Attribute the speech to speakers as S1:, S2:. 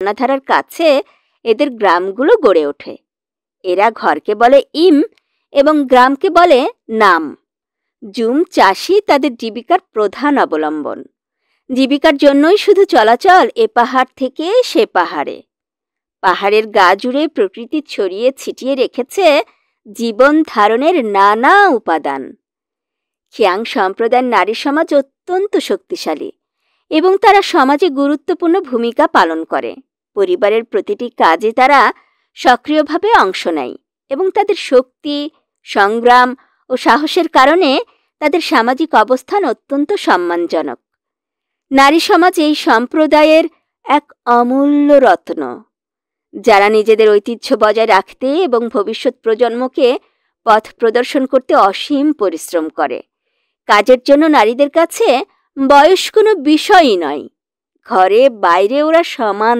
S1: ঝর্ণাধারার কাছে এদের গ্রামগুলো গড়ে ওঠে। এরা ঘরকে বলে ইম এবং গ্রামকে বলে নাম। জুম চাষই তাদের জীবিকার প্রধান অবলম্বন। জীবিকার জন্যই শুধু চলাচল এ পাহাড় থেকে সে পাহাড়ে। পাহাড়ের গা জুড়ে প্রকৃতি ছড়িয়ে ছিটিয়ে রেখেছে জীবন ধারণের নানা উপাদান। খিয়াং সম্প্রদায়ের নারী সমাজ অত্যন্ত শক্তিশালী এবং তারা সমাজে গুরুত্বপূর্ণ ভূমিকা পালন করে। পরিবারের প্রতিটি কাজে তারা সক্রিয়ভাবে অংশ নেয় এবং তাদের শক্তি, সংগ্রাম ও সাহসের কারণে তাদের সামাজিক অবস্থান অত্যন্ত সম্মানজনক। নারী সমাজ এই সম্প্রদায়ের এক অমূল্য রত্ন, যারা নিজেদের ঐতিহ্য বজায় রাখতে এবং ভবিষ্যৎ প্রজন্মকে পথ প্রদর্শন করতে অসীম পরিশ্রম করে। কাজের জন্য নারীদের কাছে বয়স কোনো বিষয়ই নয়। ঘরে বাইরে ওরা সমান।